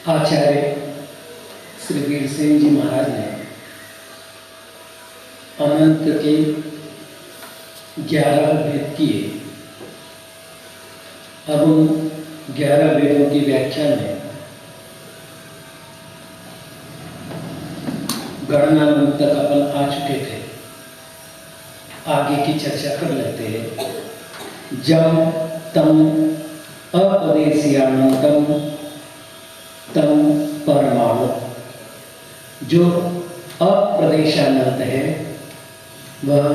आचार्य श्री वीर सिंह जी महाराज ने अनंत के 11 भेद किए। अब उन 11 वेदों की व्याख्या में गणना तक अपन आ चुके थे। आगे की चर्चा कर लेते हैं। जब तम अपदेशियानंतम तम परमाणु, जो अप्रदेशानंत है वह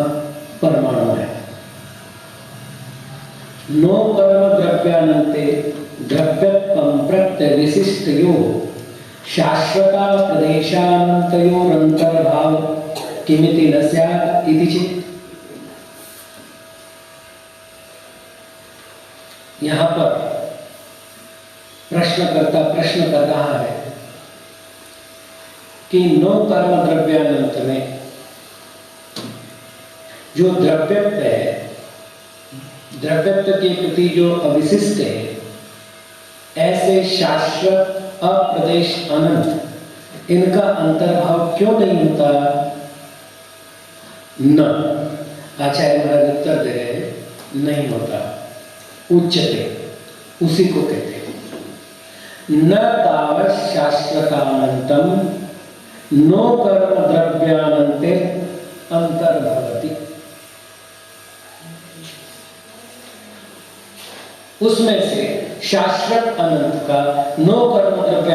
परमाणु है। नो कर्म द्रव्यानंते द्रव्यत्वं प्रत्यय विशिष्टयो शाश्वता प्रदेशानंतयोरंतर्भाव किमिति न स्यात् इति चेत्। यहाँ पर प्रश्नकर्ता प्रश्न कर रहा है कि नो कर्म द्रव्यानंत में जो द्रव्यत्व है, द्रव्यत्व के प्रति जो अविशिष्ट है, ऐसे शाश्वत अप्रदेश अनंत इनका अंतर्भाव क्यों नहीं होता? न, आचार्य महाराज उत्तर दे रहे नहीं होता। उच्चते, उसी को कहते हैं। न तावत् शाश्वतानंतम नो कर्म द्रव्यानंते अंतर्भवति। उसमें से शाश्वत अनंत का नो कर्म द्रव्य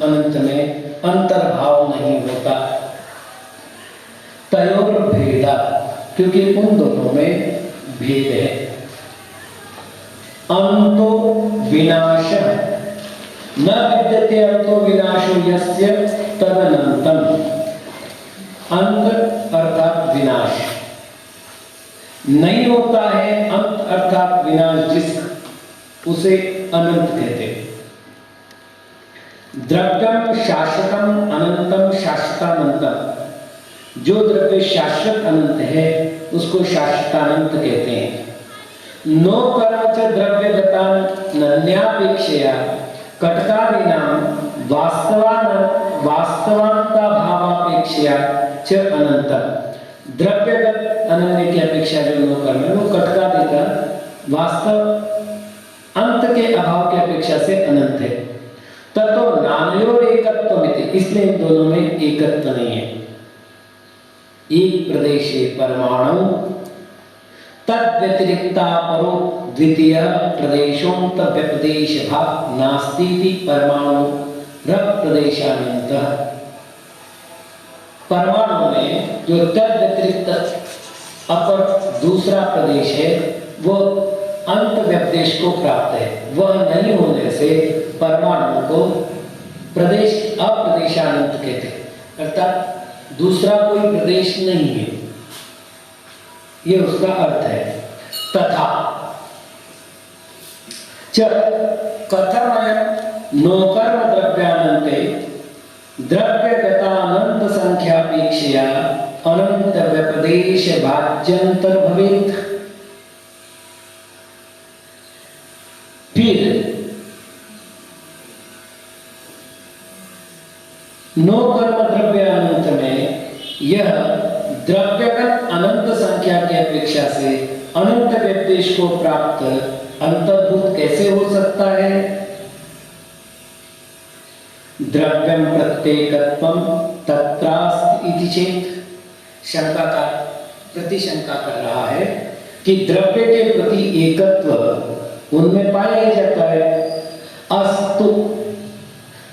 अनंत में अंतर्भाव नहीं होता। तयोर भेदा, क्योंकि उन दोनों में भेद है। अंतो विनाश न विद्यते, अंतो विनाशो यस्य तदनंतम। अंत अर्थात विनाश नहीं होता है। अंत अर्थात विनाश जिस उसे अनंत कहते हैं। द्रव्यम शाश्वतम अनंतम शाश्वतानंतम, जो द्रव्य शाश्वत अनंत है उसको शाश्वतानंत कहते हैं। नो कर्म च द्रव्यगतान नन्यापेक्षया कटकादीनां वास्तवांता भावापेक्षया च अनंतम। द्रव्यगत अनन्य की अपेक्षा जो नो कर्म है वो कटकादि का वास्तव अंत के अभाव की अपेक्षा से अनंत है। ततो नानयोर एकत्व मिति, इसलिए इन दोनों में एकत्व नहीं है। एक प्रदेशे परमाणु तद व्यतिरिक्ता परो द्वितीय प्रदेशों तद व्यपदेश भाव नास्ति परमाणु रव प्रदेशानंतः। परमाणु में जो तद व्यतिरिक्त अपर दूसरा प्रदेश है वो अंत व्यपदेश को प्राप्त है। वह नहीं होने से परमाणु को प्रदेश अप्रदेशानंत कहते हैं, अर्थात दूसरा कोई प्रदेश नहीं है, ये उसका अर्थ है। तथा च कथमयं नोकर्म द्रव्यानंते द्रव्यगतानंत संख्यापेक्षया अनंत व्यपदेश भाज्यंतर भवेत्। फिर नो कर्म द्रव्यानंत में यह द्रव्यगत अनंत संख्या की अपेक्षा से अनंत व्यपदेश को प्राप्त अंतर्भूत कैसे हो सकता है? द्रव्यम प्रत्येकत्वम तत्रास्ति इति चेत, शंका का प्रतिशंका कर रहा है कि द्रव्य के प्रति एकत्व उनमें पाया जाता है। अस्तु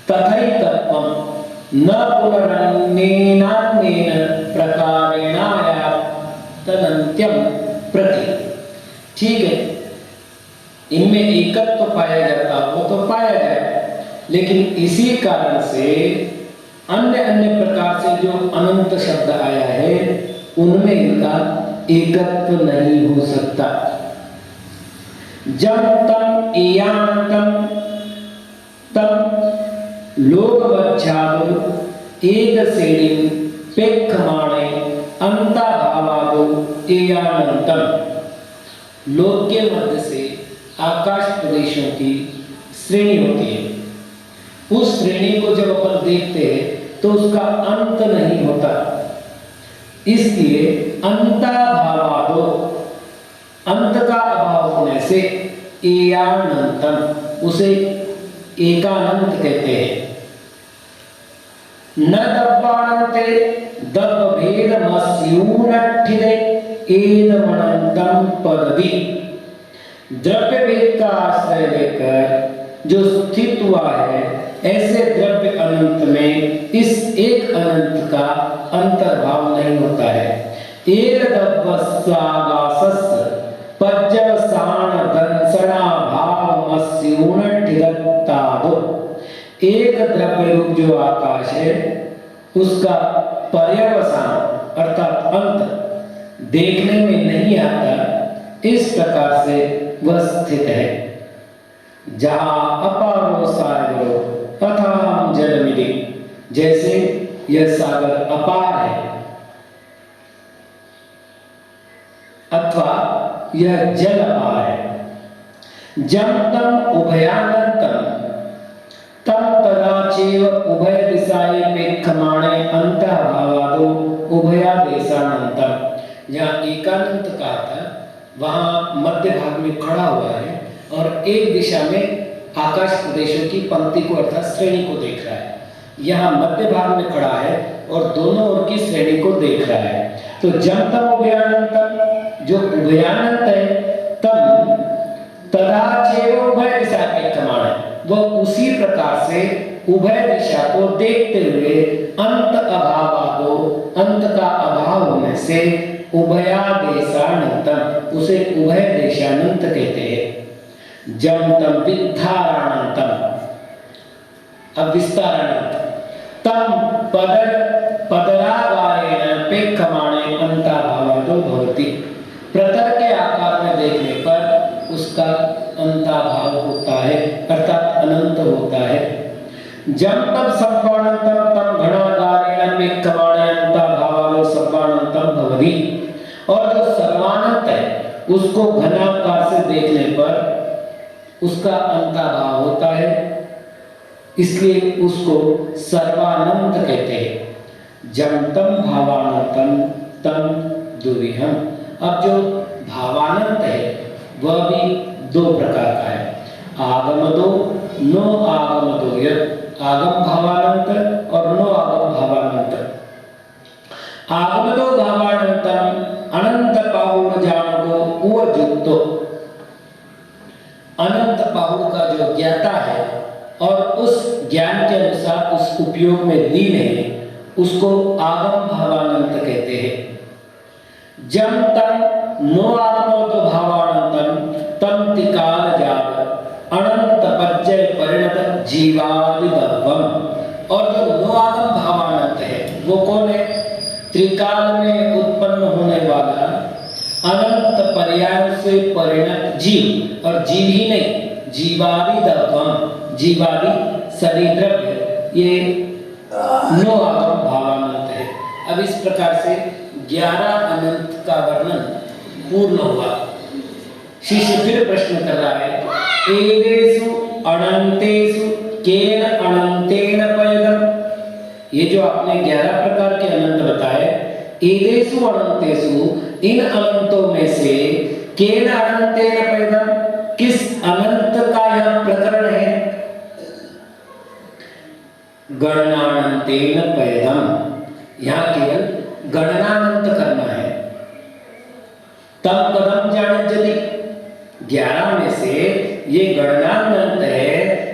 तथैतत्वम न पुनरन्येनान्येन प्रकारेणायातनन्त्यम प्रति। ठीक है, इनमें एकत्व पाया जाता हो तो पाया जाए, लेकिन इसी कारण से अन्य अन्य प्रकार से जो अनंत शब्द आया है उनमें इनका एकत्व नहीं हो सकता। जब तम एयान्तम तम लोकवज्जादो एक श्रेणी पेक्षमाणे अंताभावादो एयानंतम। लोक के मध्य से आकाश प्रदेशों की श्रेणी होती है। उस श्रेणी को जब अपन देखते हैं तो उसका अंत नहीं होता, इसलिए अंताभावादो, अंत का अभाव होने से एयानंतम, उसे एकानंत कहते हैं। न दब्बानन्ते दब्ब भेदमस्यूनठिदे एदमनंतम पदवी। द्रव्य भेद का आश्रय लेकर जो स्थित हुआ है, ऐसे द्रव्य अनंत में इस एक अनंत का अंतर्भाव नहीं होता है। एक द्रव्य रूप जो आकाश है उसका पर्यवसान अर्थात अंत देखने में नहीं आता, इस प्रकार से वह स्थित है। जहाँ अपारो सागरो अथाम जलमिति, जैसे यह सागर अपार है अथवा यह जल अपार है। जम तम उभयानंतम तम तदाचेव उभय दिशाए पेक्षमाणे अंतःभावादो उभयादेशानंतम। जहाँ एकानंत कहा था वहाँ मध्य भाग में खड़ा हुआ है और एक दिशा में आकाश प्रदेशों की पंक्ति को अर्थात श्रेणी को देख रहा है। यहाँ मध्य भाग में खड़ा है और दोनों ओर की श्रेणी को देख रहा है। तो जब तम उभयानंतम, जो उभयानंत है, तम तदाचेव उभय दिशा पेक्षमाणे, वह उसी प्रकार से उभय दिशा को देखते हुए अंत अभावादो, अंत का अभाव होने से उभयादेशानंतम, उसे उभय देशानंत कहते हैं। जम तम विद्धारानंतम, अब विस्तारानंत, तम पदरागारेण पेक्षमाणे अंताभावादो भवति। प्रतर के आकार में देखने पर उसका अंताभाव होता है अर्थात अनंत होता है। जब तब सर्वानंतम तम घनागारेण पेक्षमाणे अंताभावादो सर्वानंतम भवति। और जो सर्वानंत है उसको घनाकार से देखने पर उसका अंताभाव होता है, इसलिए उसको सर्वानंत कहते हैं। जम तम भावानंतम तम दुर्विहम। अब जो भावानंत है वह भी दो प्रकार का है, आगमदो नो आगमदो, आगम भावानंत और नो आगम भावानंत। आगमदो भावानंतम अनंत पाहुर जानगो उवजुक्तो, अनंत पाहुर का जो ज्ञाता है और उस ज्ञान के अनुसार उस उपयोग में लीन है उसको आगम भावानंत कहते हैं। जम तम नो आगमोदो भावानंतम तम तिकाल जाग अनंत पर्जय परिणत जीवादिदवम। और जो नो आगम भावानंत है वो कौन है? त्रिकाल में उत्पन्न होने वाला अनंत पर्याय से परिणत जीव, और जीव ही नहीं जीवादिदवम, जीवादि सभी द्रव्य, ये नो आगम भावानंत है। अब इस प्रकार से 11 अनंत का वर्णन पूर्ण हुआ। शिष्य फिर प्रश्न कर रहा है, एदेषु अनंतेषु केन अनंतेन पयदम्। ये जो आपने 11 प्रकार के अनंत बताए, एदेषु अनंतेषु, इन अनंतों में से केन अनंतेन पयदम्, किस अनंत का यह प्रकरण है? गणनानंतेन पयदम्, यहाँ केवल गणनानंत करना है। तब कदम जाने 11 में से ये गणनानंत है,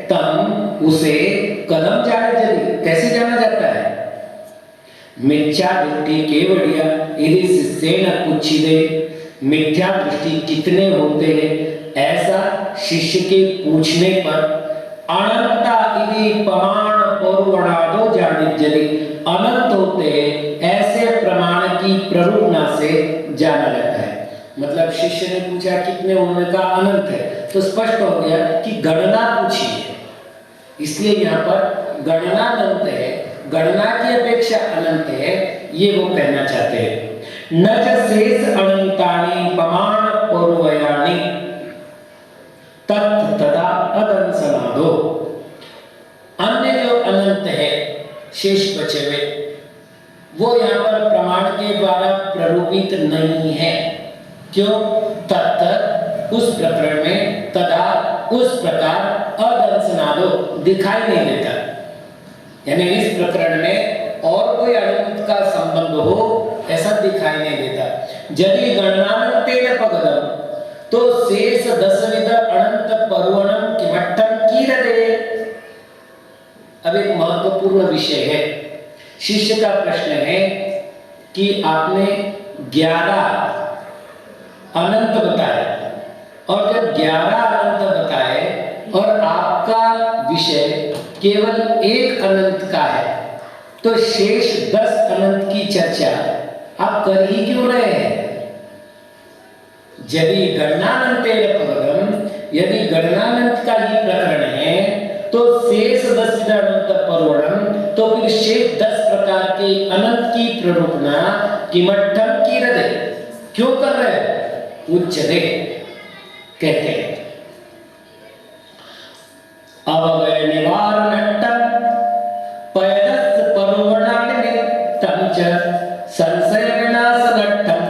तम उसे कदम जाने कैसे जाना जाता है? मिथ्या दृष्टि केवड़िया यदि शिष्येन पुच्छिदे, मिथ्या दृष्टि कितने होते हैं ऐसा शिष्य के पूछने पर अनंता यदि प्रमाण पौर्वणादो जानिज्यते, अनंत होते ऐसे प्रमाण की प्ररूपणा से जाना जाता है। मतलब शिष्य ने पूछा कितने, उन्होंने कहा अनंत है, तो स्पष्ट हो गया कि गणना पूछी है, इसलिए यहाँ पर गणनानंत है, गणना की अपेक्षा अनंत है, ये वो कहना चाहते हैं। न च शेष अनंतानि प्रमाण पूर्वयानि तत् तदा अदंसनादो। अन्य जो अनंत है शेष बचे हुए, वो यहाँ पर प्रमाण के द्वारा प्ररूपित नहीं है। क्यों? तत् उस प्रकरण में, तदा उस प्रकार, अदंसनादो दिखाई नहीं देता, यानी इस प्रकरण में और कोई अनंत का संबंध हो ऐसा दिखाई नहीं देता। यदि गणनानंतेन पगदम, तो शेष 10विध अनंत पर्वणम किमट्ठम कीरते। अब एक महत्वपूर्ण विषय है, शिष्य का प्रश्न है कि आपने 11 अनंत बताए, और जब 11 अनंत बताए और आपका विषय केवल एक अनंत का है, तो शेष 10 अनंत की चर्चा आप कर ही क्यों रहे हैं? यदि गणनानंतेन पगदम, यदि गणनानंत का ही प्रकरण है, तो शेष 10 अनंत पर्वणम, तो फिर शेष 10 प्रकार के अनंत की प्ररूपणा किमट्ठम कीरते, क्यों कर रहे हैं? उच्चते कहते हैं। अवगय निवारणट्टम पयदस् पर्वणानिमित्तं च संशय विनाशनट्टम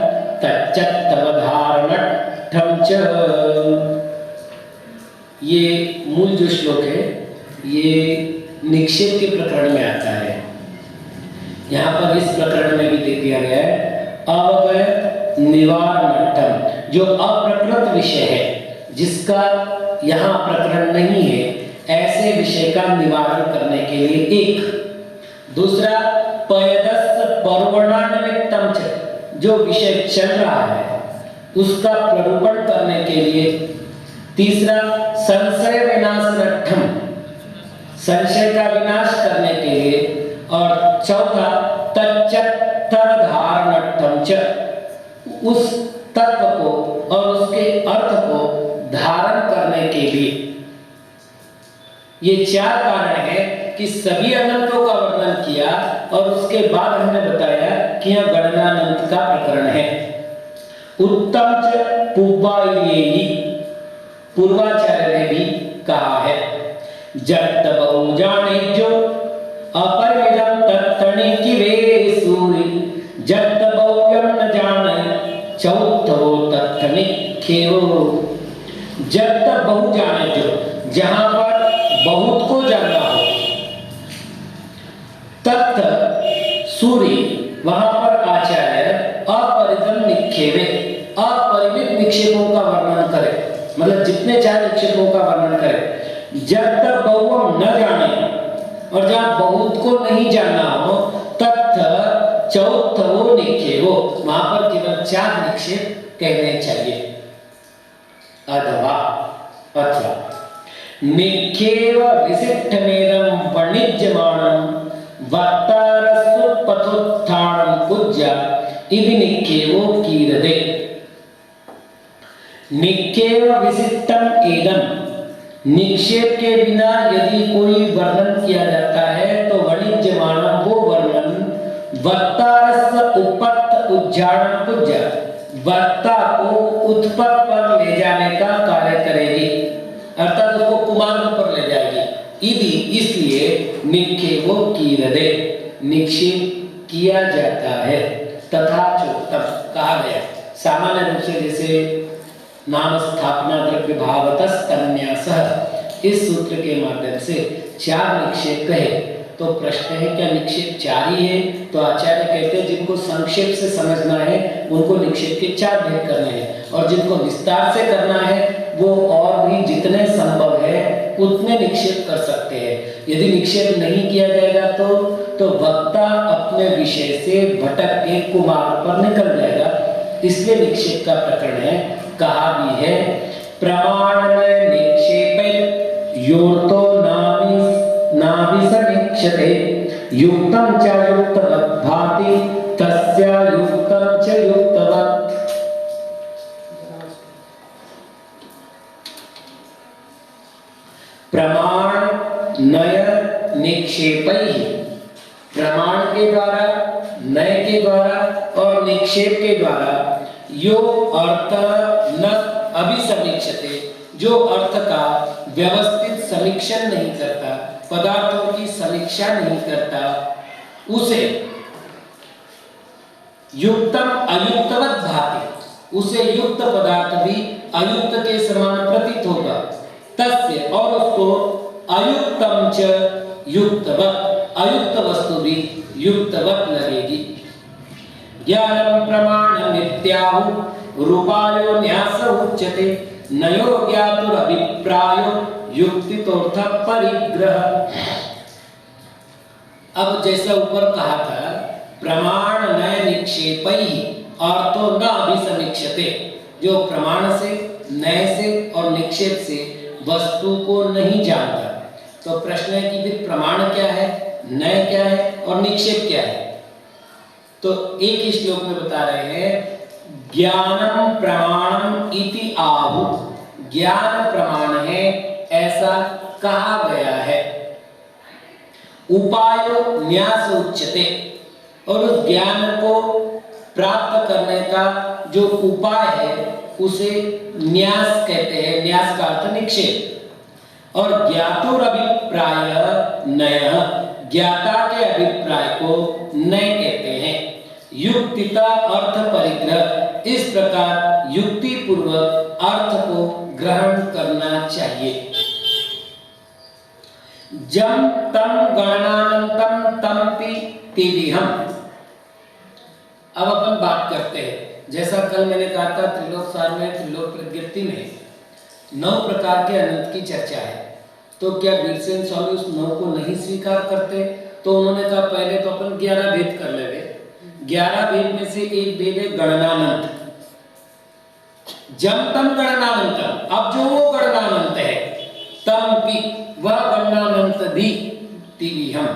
तच्चत्तवधारणट्टम च। ये मूल जो श्लोक है ये निक्षेप के प्रकरण में आता है। यहाँ पर इस प्रकरण में भी देख दिया गया है अवगय निवारणट्टम, जो अप्रकृत विषय है, जिसका यहाँ प्रकरण नहीं है, ऐसे विषय का निवारण करने के लिए एक। दूसरा पयदस् पर्वणानिमित्तं च, जो विषय चल रहा है उसका प्ररूपण करने के लिए। तीसरा संशय विनाशनट्ठम, संशय का विनाश करने के लिए। और चौथा तच्चत्तवधारणट्ठम च, उस तत्व को और उसके अर्थ को धारण करने के लिए। ये 4 कारण है कि सभी अनंतों का वर्णन किया और उसके बाद हमने बताया कि यह गणनानंत का प्रकरण है। उत्तम च पूर्वायेयी, पूर्वाचार्य ने भी कहा है, जब तब जाने जो अपरिमितम तत्तणि की वे सूरी, जब तब न जाने चौथ निखेवो। जब तक बहु जाने जो, जहां पर बहुत को जानना हो, तब सूर्य वहां पर आचार्य अपरिदम निक्षेपे, अपरिमित निक्षेपों का वर्णन करे, मतलब जितने चाहे निक्षेपों का वर्णन करे। जब तक बहु न जाने और जहां बहुत को नहीं जानना हो, तब चौथो निक्षेपो, वहां पर केवल 4 निक्षेप कहने चाहिए। अथवा अथवा निखेव विशिष्टमेदं वाणिज्यमाणं वक्तारस्वपथोत्थानं पूज्य इति निखेवो कीरते। निखेव विशिष्टम एदम, निक्षेप के बिना यदि कोई वर्णन किया जाता है तो वाणिज्यमाणं वो वर्णन वक्तारस्व उपत्थ उज्जारण पूज्य, वक्ता को उत्पत्त पर ले जाने का कार्य करेगी, अर्थात उसको कुमार्ग पर ले जाएगी। इति इसलिए निक्षेपो कीरते, निक्षेप किया जाता है। तथा चोक्तम कहा गया, सामान्य रूप से जैसे नाम स्थापना द्रव्य भावतः तन्यासः, इस सूत्र के माध्यम से 4 निक्षेप कहे। तो प्रश्न है क्या निक्षेप 4 ही है? तो आचार्य कहते हैं जिनको संक्षेप से समझना है उनको निक्षेप के 4 भेद करने हैं, और जिनको विस्तार से करना है वो और भी जितने संभव है उतने निक्षेप कर सकते हैं। यदि निक्षेप नहीं किया जाएगा तो वक्ता अपने विषय से भटक के कुमार पर निकल जाएगा, इसलिए निक्षेप का प्रकरण है। कहा भी है प्रमाण में निक्षेपे योर्तो नाभिसमीक्षते, युक्तं च युक्तवत् भाति तस्य युक्तं च युक्तवत्। प्रमाण नय निक्षेपै, प्रमाण के द्वारा, नय के द्वारा और निक्षेप के द्वारा यो अर्थ न अभिसमीक्षते, जो अर्थ का व्यवस्थित समीक्षण नहीं करता, पदार्थों की समीक्षा नहीं करता, उसे युक्तम अयुक्तवत् भाति, उसे युक्त पदार्थ भी अयुक्त के समान प्रतीत होगा। तस्य और उसको अयुक्तम च युक्तवत्, अयुक्त वस्तु भी युक्तवत् लगेगी। ज्ञानम प्रमाण नित्याहु रूपायो न्यास उच्यते, नयो ज्ञातुर अभिप्रायो युक्तितोर्थ परिग्रह। अब जैसा ऊपर कहा था प्रमाण नय निक्षेपै अर्थो न अभिसमीक्षते, जो प्रमाण से, नय से और निक्षेप से वस्तु को नहीं जानता। तो प्रश्न है कि फिर प्रमाण क्या है, नय क्या है और निक्षेप क्या है? तो एक ही श्लोक में बता रहे हैं ज्ञानम प्रमाणम इति आहु, ज्ञान प्रमाण है ऐसा कहा गया है। उपायो न्यास उच्यते, और उस ज्ञान को प्राप्त करने का जो उपाय है उसे न्यास कहते हैं, न्यास का अर्थ निक्षेप। और ज्ञातुर अभिप्राय नयः, ज्ञाता के अभिप्राय को नय कहते हैं। युक्तिता अर्थ परिग्रह, इस प्रकार युक्ति पूर्वक अर्थ को ग्रहण करना चाहिए। जम तम गणनानंतम तमपि तिविहम। अब अपन बात करते हैं, जैसा कल मैंने कहा था त्रिलोक सार में, त्रिलोक प्रज्ञप्ति में 9 प्रकार के अनंत की चर्चा है। तो क्या वीरसेन स्वामी उस 9 को नहीं स्वीकार करते? तो उन्होंने कहा पहले तो अपन 11 भेद कर लेंगे। 11 भेद में से एक भेद है गणनानंत। जम तम गणनानंतम, अब जो वो गणनानंत है, तम पी वह गणनानंत भी तिविहम,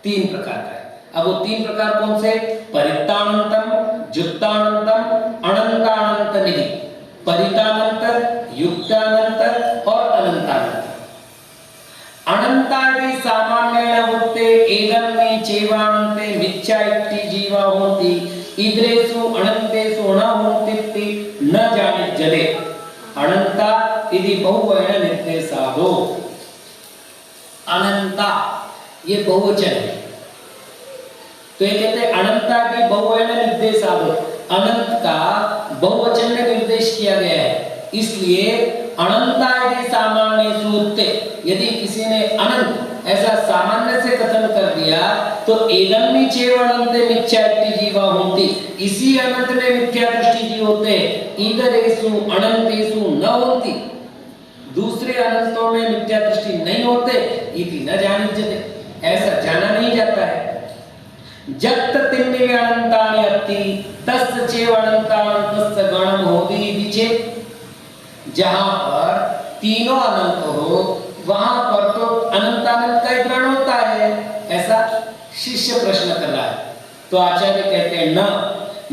3 प्रकार का है। अब वो 3 प्रकार कौन से? परितानंतम, जुक्तानंतम, अनंतानंत निधि। परितानंत, युक्तानंत और अनंतानंत। अनंतादि सामान्येन होते एदन्नि चैवान्ते मिथ्या इति जीवा होति, इद्रेषु अनंतेषु न होतीति न जानिज्यते। अनंता इति बहुवचन निर्देशादो। अनंता ये बहुवचन है, तो ये कहते हैं अनंता की बहुवचन निर्देशादो। अनंत का बहुवचन में निर्देश किया गया है, इसलिए अनंतादि सामान्य सूत्र, यदि किसी ने अनंत ऐसा सामान्य से कथन कर दिया तो एदम्मि चैव अनंते मिथ्या दृष्टि जीवा होती, इसी अनंत में मिथ्या दृष्टि जीव होते, इदरेषु अनंतेषु न होती, दूसरे अनंतों में मिथ्या दृष्टि नहीं होते, इति न जानिज्यते, ऐसा जाना नहीं जाता है। जक्त तिन्निवे अनंतानि अत्ति तस्य चैव अनंतानन्तस्य गणं होति विचे, जहां पर तीनों अनंत हो वहां पर तो अनंतानंत का ग्रहण होता है, ऐसा शिष्य प्रश्न कर रहा है। तो आचार्य कहते हैं न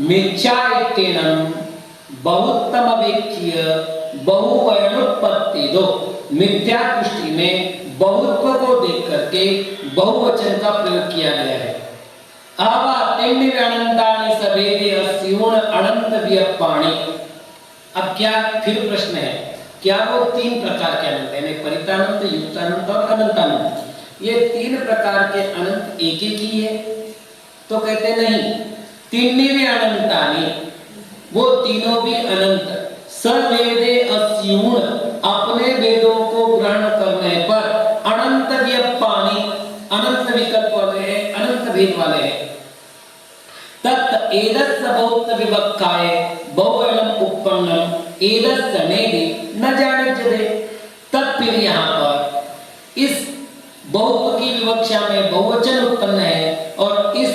मिथ्या इत्येनं बहुत्तम वेक्य बहुवचनोत्पत्ति दो, मिथ्या दृष्टि में बहुत्व को देख करके बहुवचन का प्रयोग किया गया है। आवा तिन्निवे अनंतानि सभेदे अस्यून अनंत व्यपाणि। अब क्या फिर प्रश्न है, क्या वो तीन प्रकार के अनंत है, परितानंत, युक्तानंत और अनंतानंत, ये तीन प्रकार के अनंत एक एक ही है? तो कहते नहीं, तिन्निवे अनंतानि, वो तीनों भी अनंत सवेदे अस्यून, अपने वेदों को ग्रहण करने पर अनंत व्यपाणि, अनंत विकल्प वाले हैं, अनंत भेद वाले हैं। तत् एदस्य बहुत विवक्षाय बहुवचनम उत्पन्नम एदस्य नेदि न जानिज्यते। तब फिर यहाँ पर इस बहुत की विवक्षा में बहुवचन उत्पन्न है और इस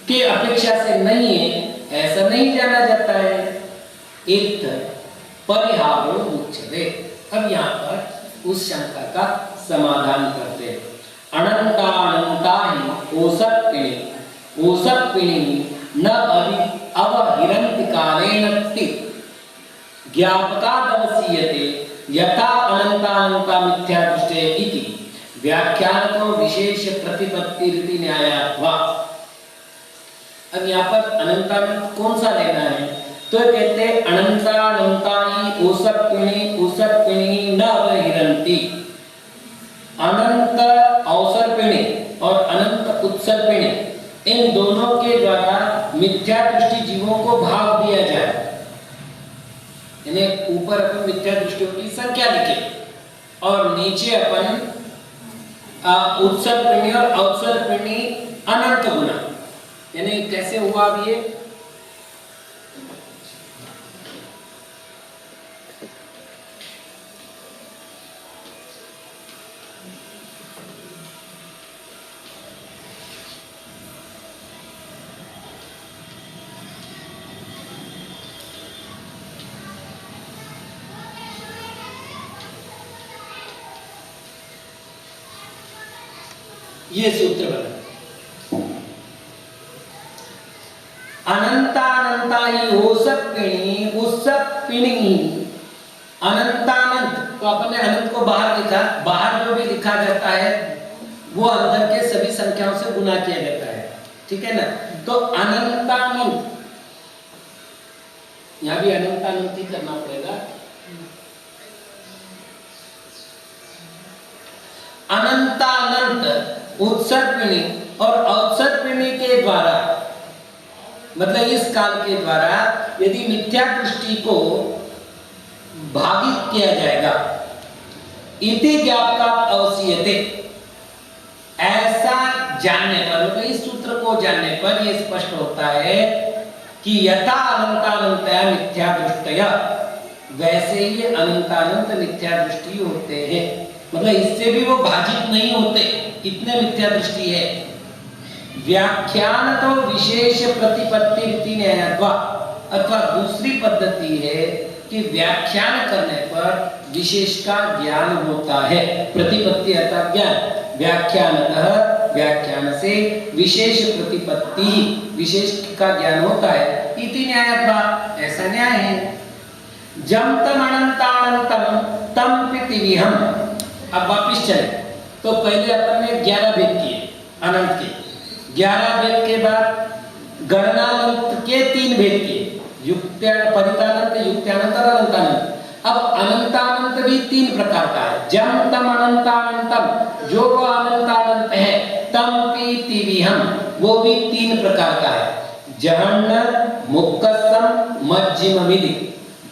के अपेक्षा से नहीं है, ऐसा नहीं जाना जाता है। एक परिहारो उच्यते। अब यहाँ पर उस शंका का समाधान करते हैं। अनंता ही ओसत्पिणी, ओसत्पिणी न अवहिरन्ति कालेनक्ति ज्ञापकादवसीयते यथा अनंतानंता मिथ्या दृष्टे इति व्याख्यानको विशेष प्रतिपत्ति रीति न्यायात्वा। अब यहाँ पर अनंतानंत कौन सा लेना है? तो कहते हैं अनंतानंतानि ओसत्पिणी, ओसत्पिणी न अवहिरन्ति। अनंत अवसर्पिणी और अनंत उत्सर्पिणी, इन दोनों के द्वारा मिथ्या दृष्टि जीवों को भाग दिया जाए। यानी ऊपर अपन मिथ्या दृष्टियों की संख्या लिखे और नीचे अपन उत्सर्पिणी और अवसर्पिणी अनंत गुना। यानी कैसे हुआ अब ये? ये सूत्र बना अनंतानंता ही ओसत्पिणी उत्सत्पिणी अनंतानंत। तो अपने अनंत को बाहर लिखा, बाहर जो भी लिखा जाता है वो अंदर के सभी संख्याओं से गुना किया जाता है, ठीक है ना। तो अनंतानंत, यहां भी अनंतानंत ही करना पड़ेगा। अनंतानंत उत्सर्पिणी और अवसर्पिणी के द्वारा, मतलब इस काल के द्वारा यदि मिथ्या दृष्टि को भागित किया जाएगा, इति ज्ञापका अवसीयते, ऐसा जानने पर, मतलब इस सूत्र को जानने पर यह स्पष्ट होता है कि यथा अनंतानंतया मिथ्या दृष्टया, वैसे ही अनंतानंत मिथ्या दृष्टि होते हैं। मतलब इससे भी वो भाजित नहीं होते, इतने मिथ्या दृष्टि है। व्याख्यान तो विशेष प्रतिपत्ति रीति न्यायत्वा, अथवा दूसरी पद्धति है कि व्याख्यान करने पर विशेष का ज्ञान होता है। प्रतिपत्ति अर्थात ज्ञान, व्याख्यानतः व्याख्यान से विशेष प्रतिपत्ति, विशेष का ज्ञान होता है। इति न्यायत्वा, ऐसा न्याय है। जम तम अनंतानंतम तम पितिविहम। अब वापिस चले तो पहले अपन ने 11 भेद किए अनंत के, 11 भेद के बाद गणनानंत के 3 भेद किए, परितानंत, युक्तानंत और अनंतानंत। अब अनंतानंत भी 3 प्रकार का है। जम तम अनंतानंतम, जो वो अनंतानंत है, तम पीतिविहम, वो भी 3 प्रकार का है। जघन्य मुक्कसम मध्यम मिली,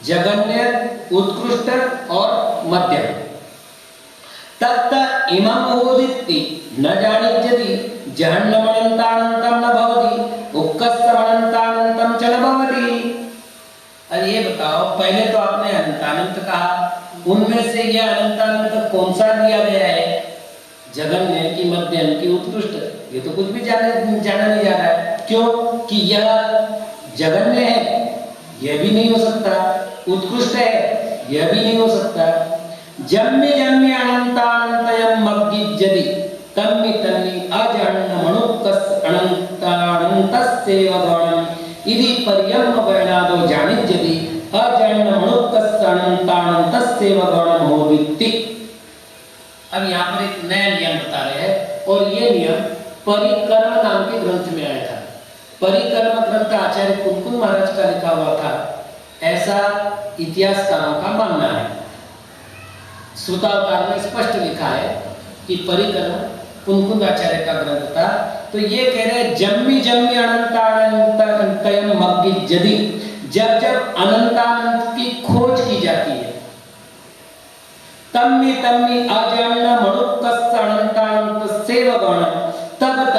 जघन्य उत्कृष्ट और मध्यम। तत्त इमं मोदिति न जानित्यति जघन्यमनन्तानन्तं न भवति उक्कसमनन्तानन्तं च न भवति। अब ये बताओ, पहले तो आपने अनंतानंत कहा, उनमें से यह अनंतानंत कौन सा लिया गया है? जघन्य की, मध्यम की, उत्कृष्ट? ये तो कुछ भी जाना नहीं जा रहा है। क्यों? कि यह जघन्य है, यह भी नहीं हो सकता, उत्कृष्ट है, यह भी नहीं हो सकता। जम्य जम्य अनंतानंतयम मग्गिज्जति तन्मि तन्मि अजहन्न मनुक्कस अनंतानंतस्यैव गौणम् इति पर्यम्म वर्णादो जानिज्जति अजहन्न मनुक्कस अनंतानंतस्यैव गौणम् होविति। अब यहाँ पर एक नया नियम बता रहे हैं, और ये नियम परिकर्म नाम के ग्रंथ में आया था। परिकर्म ग्रंथ आचार्य कुंकुम महाराज का लिखा हुआ था, ऐसा इतिहासकारों का मानना है। श्रुतावतार में स्पष्ट लिखा है कि परिकर्म कुंकुम आचार्य का ग्रंथ था। तो ये कह रहे हैं जम्मी जम्मी अनंतानंतयम मग्गिज्जति, जब जब अनंतानंत की खोज की जाती है, तम्मि तम्मि अजन्य मनुक्कस्य अनंतानंतस्यैव गौणम्, तब तक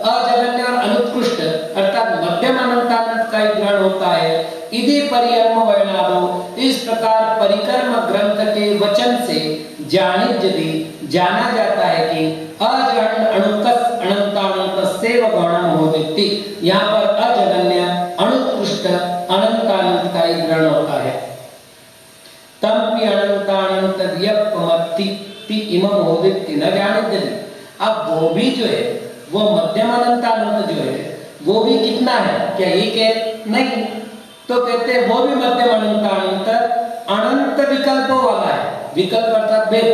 अजगन्य और अनुत्कृष्ट अर्थात मध्यम अनंतानंत का ही ग्रहण होता है। इति पर्यम्म वर्णादो, इस प्रकार परिकर्म ग्रंथ के वचन से जानिज्जति, जाना जाता है कि अजगन्य अनुक्कस अनंतानंतस्यैव गौणम् होविति। यहाँ पर अजगन्य अनुत्कृष्ट अनंतानंत का ही ग्रहण होता है। तम्पि अनंतानंत व्यपमत्ति ति इमं होदिति न जानिज्जति। अब वो भी जो है, वो मध्यम अनंतानंत जो है, वो भी कितना है? क्या एक है? नहीं। तो कहते हैं वो भी मध्यम अनंतानंत अनंत विकल्पों वाला है, विकल्प अर्थात भेद।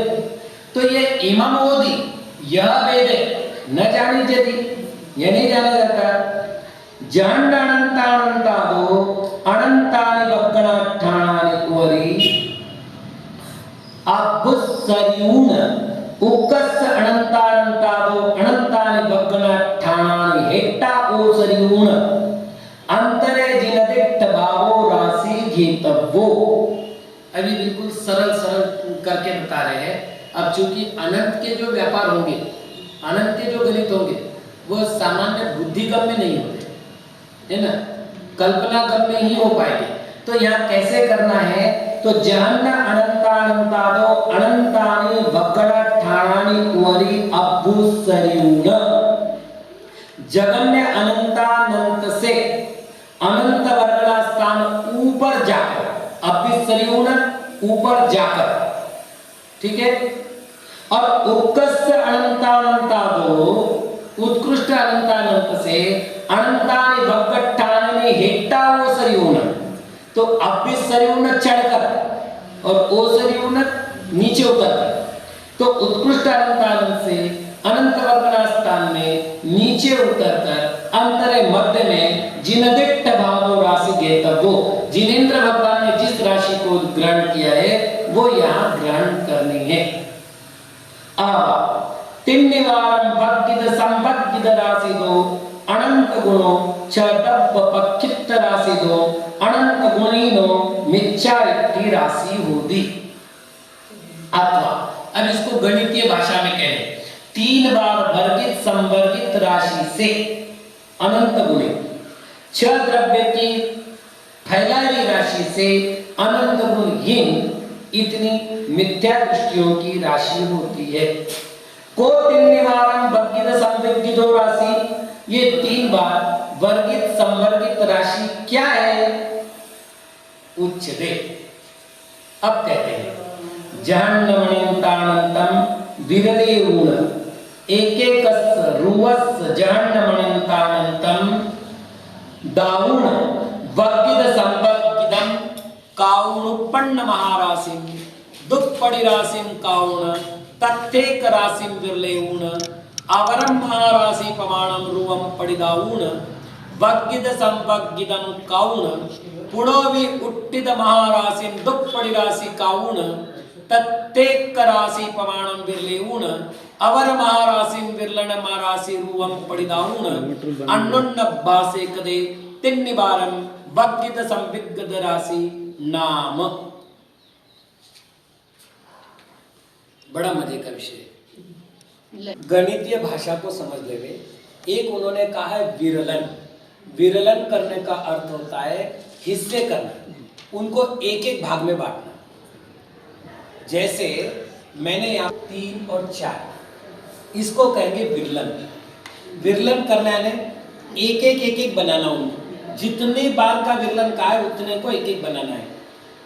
तो ये इमं होदि, यह भेद है, न जानिज्जति, यह नहीं जाना जाता। जहन्न अनंतानंतादो अनंतानि वक्कणाठानानि वरी अभुस्सर्यून उक्कस्य अनंतानंतादो अनंतानि भग्गणाठानानि हेट्टा ओसर्यून अंतरे जिनदिट्ठ भावो राशि घेतव्वो। अभी बिल्कुल सरल सरल करके बता रहे हैं। अब चूंकि अनंत के जो व्यापार होंगे, अनंत के जो गणित होंगे, वो सामान्य बुद्धिगम्य नहीं होते, है ना, कल्पनागम्य ही हो पाएंगे। तो यहाँ कैसे करना है? तो जहन्न अनंतानंतादो अनंतानि भग्गणाठानानि वरी अभुस्सर्यून, जगन्य अनंतानंत से अनंत वर्गला स्थान ऊपर जाकर, अभुस्सर्यून ऊपर जाकर, ठीक है। और उत्कृष्ट अनंतानंतादो, उत्कृष्ट अनंतानंत से अनंतानि भग्गणाठानानि हेट्टावोसर्यून, तो अभुस्सर्यून चढ़कर और ओसर्यून नीचे उतरकर। तो उत्कृष्ट अनंतानंत से अनंत वर्गला स्थान में नीचे उतरकर अंतरे मध्य में जिनदिट्ठ भावो राशि घेतव्वो, जिनेंद्र भगवान ने जिस राशि को ग्रहण किया है वो यहाँ ग्रहण करनी है। तिन्निवारं भग्गिद संभग्गिद राशि दो अनंत गुणों छदब्ब पक्षित राशि दो अनंत गुणीनो मिच्छारित्ति राशि होती। अथवा अब इसको गणितीय भाषा में कहें, 3 बार वर्गित संवर्गित राशि से अनंत गुणे 6 द्रव्य की फैलाई हुई राशि से अनंत गुणहीन इतनी मिथ्या दृष्टियों की राशि होती है। को 3 बार वर्गित संवर्गित राशि, ये 3 बार वर्गित संवर्गित राशि क्या है? उच्चते। अब कहते हैं जहन्नमनंतानंतम विरलेऊन एकेकस्य रुवस्य जहन्नमनंतानंतम दाऊण वग्गिद संवर्गिदम काउणुपन्न महाराशिं दुप्पड़ी राशिं काउण तथ्येक राशिं विरलेऊन अवरम महाराशि प्रमाणम रुवम पड़िदाऊन वग्गिद संवग्गिदम काउण पुणोवि उट्टिद महाराशिं दुप्पड़ी राशि काउण तथ्येक राशि प्रमाणम विरलेऊन अवर महाराशिं विरलन महाराशि रुवम पड़िदाऊन अन्नुन्न भासे कदे तिन्निवारम वक्कित संविग्ध राशि नाम। बड़ा मजे का विषय। गणितीय भाषा को समझ लेवे। एक उन्होंने कहा है विरलन। विरलन करने का अर्थ होता है हिस्से करना, उनको एक एक भाग में बांटना। जैसे मैंने यहाँ 3 और 4, इसको कहेंगे विरलन। विरलन करना है एक एक बनाना, उनको जितने बार का विरलन कहा है उतने को एक एक बनाना है।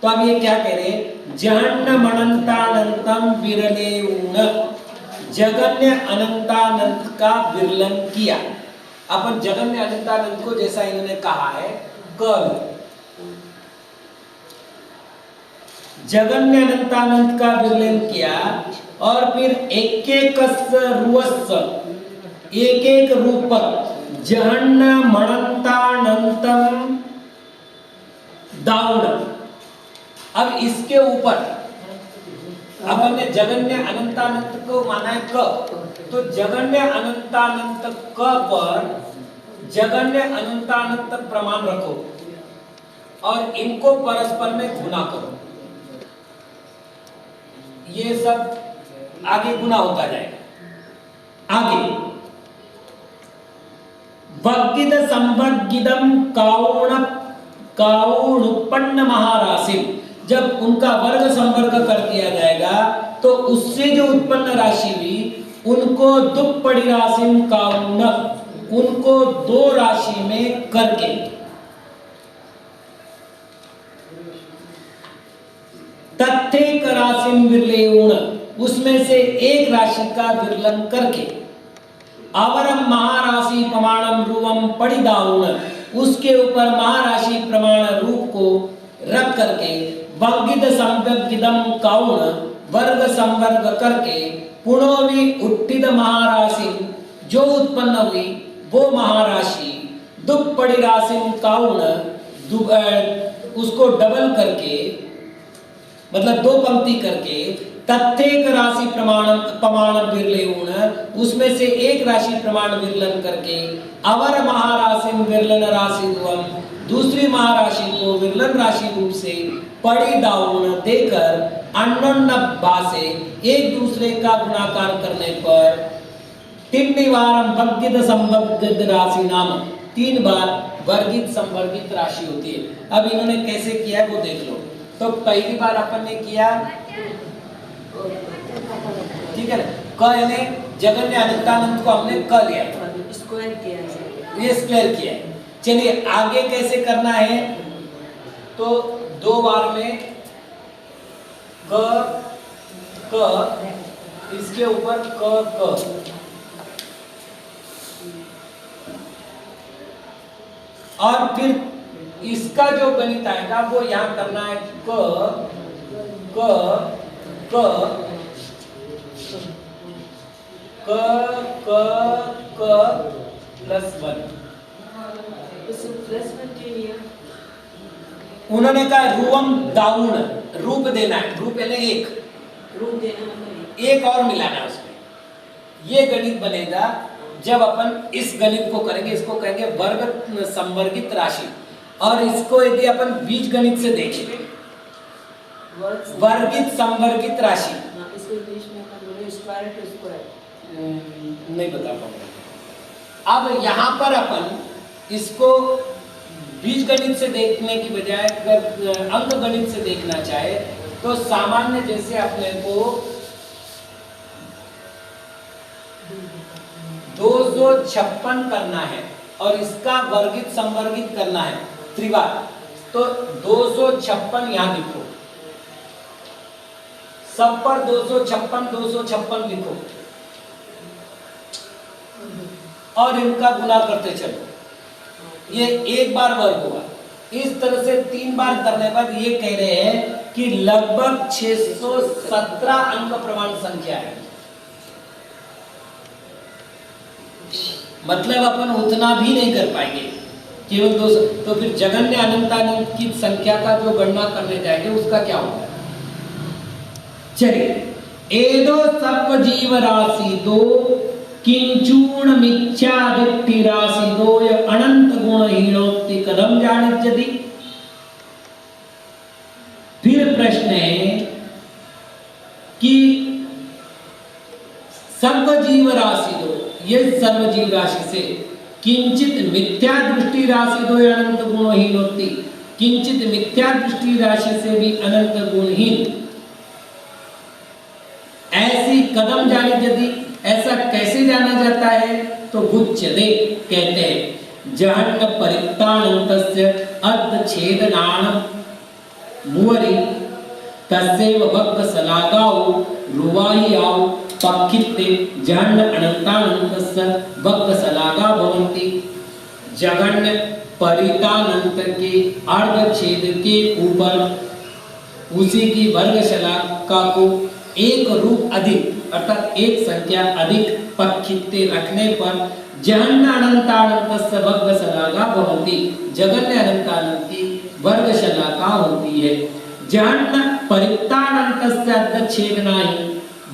तो अब ये क्या कह रहे हैं, जहन्न मनंतानंतम विरलेउन, जगन्य अनंतानंत का विरलन किया। अपन जगन्य अनंतानंत को जैसा इन्होंने कहा है कर, जगन्य अनंतानंत का विरलन किया और फिर एक एक रूप जहन्न मनंतानंतम दाउन। अब इसके ऊपर अपन ने जगन्य अनंतानंत को माना है क, तो जगन्य अनंतानंत क पर जगन्य अनंतानंत प्रमाण रखो और इनको परस्पर में गुना करो। ये सब आगे गुना होता जाएगा। आगे वक्किद संवर्गिदम काउणुपन्न महाराशि, जब उनका वर्ग संवर्ग कर दिया जाएगा तो उससे जो उत्पन्न राशि हुई उनको दुप्पड़ी राशि काउण, उनको 2 राशि में करके तथ्यक राशि विरलेउण, उसमें से एक राशि का विरलन करके अवरम महाराशि प्रमाणम रूपम परिदाउण, उसके ऊपर महाराशि प्रमाण रूप को रख करके वंगित संवर्गिदम काउण, वर्ग संवर्ग करके पुनोवी उत्थित महाराशि जो उत्पन्न हुई वो महाराशि दुप्पड़ी राशि काउण, उसको डबल करके मतलब 2 पंक्ति करके तथ्यक राशि प्रमाण विरलेउण, उसमें से एक राशि प्रमाण विरलन करके अवर महाराशि विरलन राशि रूपम, दूसरी महाराशि को विरलन राशि रूप से परिदाउण देकर अन्योन्य भाषे एक दूसरे का गुणाकार करने पर तिन्निवारम वक्कित संवर्गित राशि नाम, 3 बार वर्गित संवर्गित राशि होती है। अब इन्होंने कैसे किया है वो देख लो। तो पहली बार अपन ने किया, ठीक है, क यानी जगन्य अनंतानंत को हमने क लिया, स्क्वायर किया, ये स्क्वायर किया। चलिए आगे कैसे करना है, तो 2 बार में क, इसके ऊपर क, और फिर इसका जो गणित आएगा वो यहाँ करना है क क क क क क प्लस 1। उन्होंने कहा रूपम दाउण, रूप देना है, रूप यानी एक और मिलाना है उसमें। ये गणित बनेगा जब अपन इस गणित को करेंगे, इसको कहेंगे वर्ग संवर्गित राशि। और इसको यदि अपन बीज गणित से देखें, वर्गित संवर्गित राशि, नहीं बता पाऊंगा। अब यहाँ पर अपन इसको बीज गणित से देखने की बजाय अगर अंक गणित से देखना चाहे तो सामान्य जैसे अपने को 256 करना है और इसका वर्गित संवर्गित करना है त्रिवार, तो 256 यहाँ लिखो, सब पर 256 लिखो और इनका गुना करते चलो। ये एक बार वर्ग हुआ। इस तरह से 3 बार करने पर ये कह रहे हैं कि लगभग 617 अंक प्रमाण संख्या है। मतलब अपन उतना भी नहीं कर पाएंगे, केवल 200। तो फिर जगन्य अनंतानंत की संख्या का जो गणना करने जाएंगे उसका क्या होगा। चलिए, एदो सर्व जीव राशि 2 किंचूण मिथ्यादित्य राशि दोय अनंत गुणहीनोक्ति कदम जानिज्यति। फिर प्रश्न है कि सर्वजीव राशि दो, ये सर्वजीव राशि से किंचित मिथ्या दृष्टि राशि दो अनंत गुणहीनोक्ति, किंचित मिथ्या दृष्टि राशि से भी अनंत गुणहीन, ऐसी कदम जानिज्यति, ऐसा कैसे जाना जाता है? तो गुच्यते कहते हैं जहन्न परित्तानन्तस्य अर्धछेदनान मुवरि तस्यैव भक्क सलागाओ रुवाहियाओ पक्खित्ते जहन्न अनंतानन्तस्य भक्क सलागा भवन्ति। जघन्य परितानंत के अर्धछेद के ऊपर उसी की वर्ग शलाका को एक रूप अधिक अर्थात एक संख्या अधिक पक्खित्ते रखने पर जहन्न अनंतानंतस्य वर्ग शलाका भवन्ति, जगन्य अनंतानंती वर्ग शलाका होती है। जहन्न परित्तानंतस्य अर्धछेदनाहि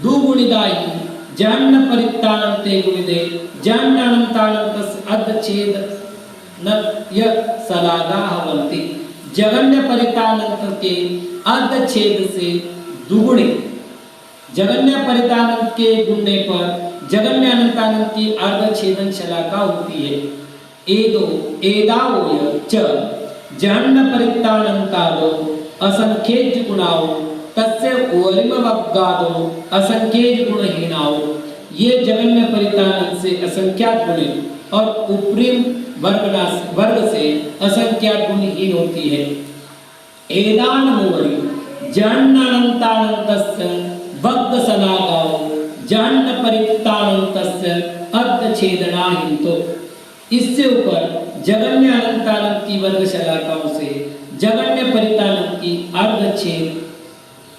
दुगुणिदाहि जहन्न परित्तानन्ते गुणिदे जहन्न अनंतानंतस्य अर्धछेद य शलाका भवन्ति। जगन्य परित्तानंत के अर्धछेद से दुगुणे, जगन्य परितानंत के गुणने पर जगन्य अनंतानंत की अर्धछेदन शलाका होती है। एदो एदावोय च जहन्न परितानंतादो असंख्येज गुणाओ तस्य ओरिमवग्गादो असंख्येज गुणहीनाओ। ये जगन्य परितानंत से असंख्यात गुणे और उपरिम वर्ग से असंख्यात गुणहीन होती है। एदान मोवरि जहन्न अनंतानंतस्य भक्त सलागाओ जहन्न परित्तानन्तस्य अर्धछेदनाहितो। इससे ऊपर जगन्य अनंतानंत की वर्ग शलाकाओं से जगन्य परितानंत की अर्धछेद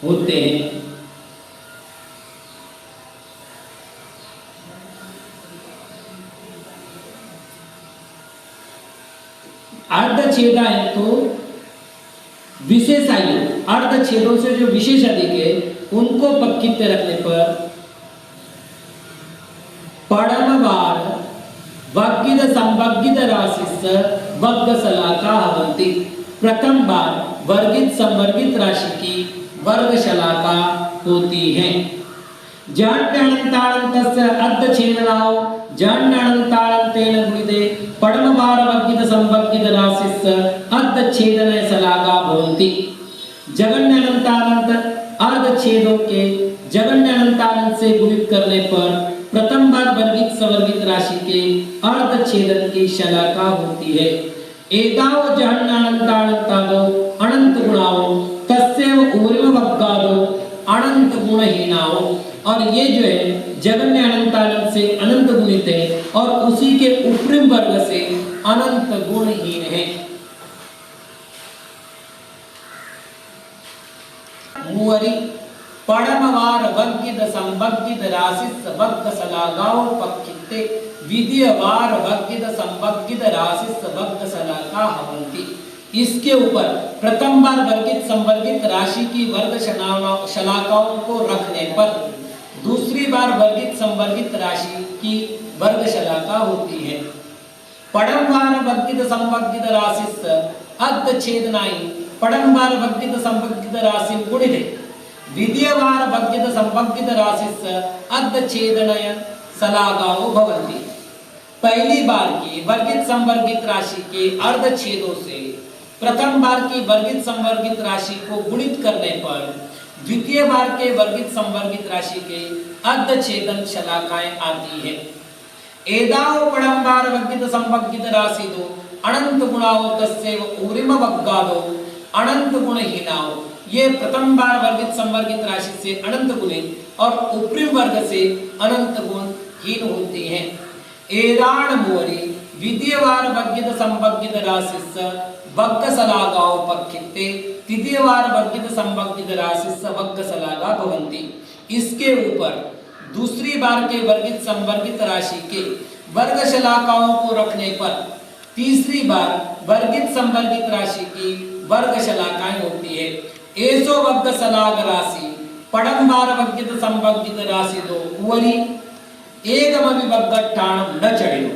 होते हैं। अर्धछेदा है तो विशेष आयु, अर्धछेदों से जो विशेष अधिक है उनको पक्कित्ते रखने पर पड़मवार वग्गिद संवग्गिद राशि वग्ग शलाका भवन्ति। प्रथम बार वर्गित संवर्गित राशि की वर्ग शलाका होती है। जहन्न अनंतानन्तस्य अर्धछेदनाओ जहन्न अनंतानन्तेन गुणिते पड़मवार वग्गिद संवग्गिद राशि अर्धछेदन शलाका भवन्ति। जगन्य अनंतानंत अर्धछेदों के जगन्य अनंतानंत से गुणित करने पर प्रथम बार वर्गित संवर्गित राशि के अर्धछेदन की शलाका होती है। एदाव जहन्न अनंतानंतादो अनंत गुणाओ तस्यैव ओरिमवग्गादो अनंत गुणहीनाओ। और ये जो है जगन्य अनंतानंत से अनंत गुणित है और उसी के उपरिम वर्ग से अनंत गुणहीन है। मुवरि पड़मवार वग्गिद संवग्गिद राशिस वग्ग शलागाओ पक्खित्ते विधियवार वग्गिद संवग्गिद राशिस वग्ग शलाका भवन्ति। इसके ऊपर प्रथम बार वर्गित संवर्गित राशि की वर्ग शलाकाओं को रखने पर दूसरी बार वर्गित संवर्गित राशि की वर्ग शलाका होती है। पड़मवार वग्गिद संवग्गिद राशिस अर्धछेदनाहि पड़मवार वग्गिद संवग्गिद राशि गुणिते विधियवार वग्गिद संवग्गिद राशिस अर्धछेदनय शलाकाओ भवन्ति। पहली बार की वर्गित संवर्गित राशि के अर्धछेदों से प्रथम बार की वर्गित संवर्गित राशि को गुणित करने पर द्वितीय बार के वर्गित संवर्गित राशि के अर्धछेदन शलाकाएं आती है। एदाव पड़मवार वग्गिद संवग्गिद राशि दो अनंत गुणाओ तस्यैव ओरिमवग्गादो अनंत गुणहीनाओ। ये प्रथम बार वर्गित संवर्गित राशि से अनंत गुणित और उपरिम वर्ग से अनंत गुणहीन होती हैं। एदान मुवरि द्वितीयवार वग्गिद संवग्गिद राशिस वग्ग शलाकाओ पक्खित्ते तृतीयवार वर्गित संवग्गिद राशिस वग्ग शलाका भवन्ति। इसके ऊपर दूसरी बार के वर्गित संवर्गित राशि के वर्ग शलाकाओं को रखने पर तीसरी बार वर्गित संवर्गित राशि की वर्ग शलाकाएं होती है। एसो वग्ग शलाक राशि पड़मवार वग्गिद संवग्गिद राशि दो उवरि एकमविभक्ताणं न चढ़ेयो।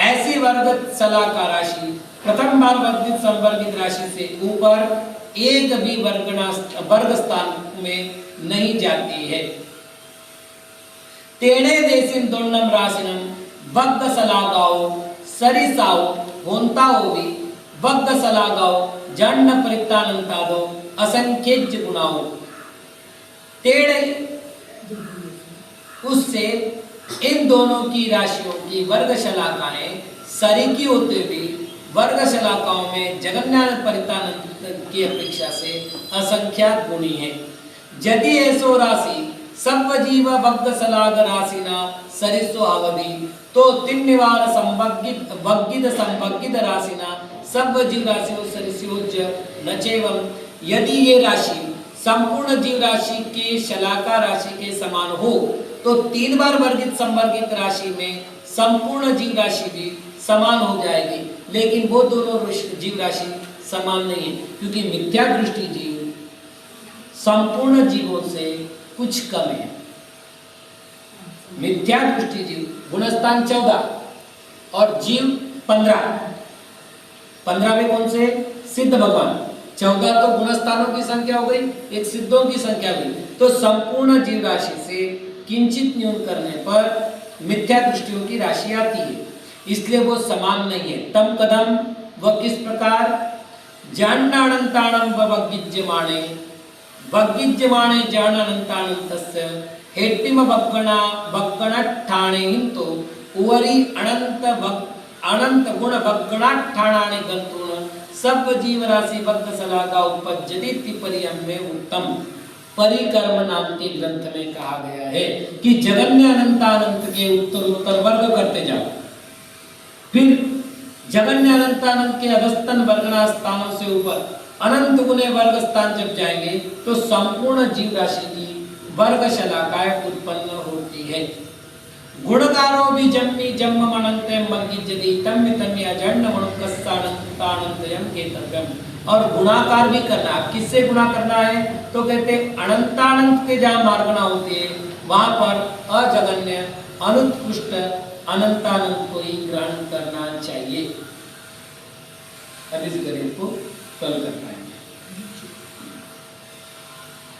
ऐसी वर्ग सलाका राशि प्रथम बार वर्गित संवर्गित राशि से ऊपर एक भी वर्ग स्थान में नहीं जाती है। तेणे देशिन दोन्नम राशिनम वर्ग सलागाओ सरिसाओ होंताओ भी वर्ग सलागाओ जन्न परितानंतादो असंख्यज गुणाओ। तेणे उससे इन दोनों की राशियों की वर्ग शलाकाएं सरीकी होते हुए वर्ग शलाकाओं में जगन्नाथ परितानंद की अपेक्षा से असंख्यात गुणी है। यदि ऐसो राशि सब जीव वर्ग शलाग राशि न सरिसो अवधि तो तीन निवार संभगित वग्गित संभगित राशि न सब जीव राशियों सरिसो नचेवम। यदि ये राशि संपूर्ण जीव राशि के शलाका राशि के समान हो तो तीन बार वर्गित संवर्गित राशि में संपूर्ण जीव राशि भी समान हो जाएगी, लेकिन वो दोनों जीव राशि समान नहीं है क्योंकि मिथ्या दृष्टि जीव संपूर्ण जीवों से कुछ कम है। मिथ्या दृष्टि जीव गुणस्थान 14 और जीव 15 में कौन से सिद्ध भगवान, 14 तो गुणस्थानों की संख्या हो गई, एक सिद्धों की संख्या हुई, तो संपूर्ण जीव राशि से किंचित न्यून करने पर मिथ्या दृष्टियों की राशि आती है, इसलिए वो समान नहीं है। तम कदम व किस प्रकार जाननानंताणम व वग्गिज्यमाणे वग्गिज्यमाणे जाननानंतानंतस्य हेट्टिम वग्गणाठाणे हिंतो उवरी अनंत गुण वग्गणाठाणानि गंतुन सब जीव राशि वग्ग सलागा उपज्यति परियम में उत्तम परिकर्म नाम के ग्रंथ में कहा गया है कि जगन्य अनंतानंत के उत्तर वर्ग करते जाओ, फिर जगन्य अनंतानंत के अधस्तन वर्गना स्थानों से ऊपर अनंत गुने वर्ग स्थान जब जाएंगे तो संपूर्ण जीव राशि की वर्ग शलाकाएं उत्पन्न होती है। गुणकारो भी जम्मी जन्म अनंतयम वग्गिज्यति तम्य तम्य अजन्म गुणकस्तानंतानंतयम केतव्यम। और गुणाकार भी करना है। किससे गुणा करना है तो कहते अनंतानंत के जहाँ मार्गना होती है वहां पर अजगन्य अनुत्कृष्ट अनंतानंत को ही ग्रहण करना चाहिए। अब इस गणित को कल करना है।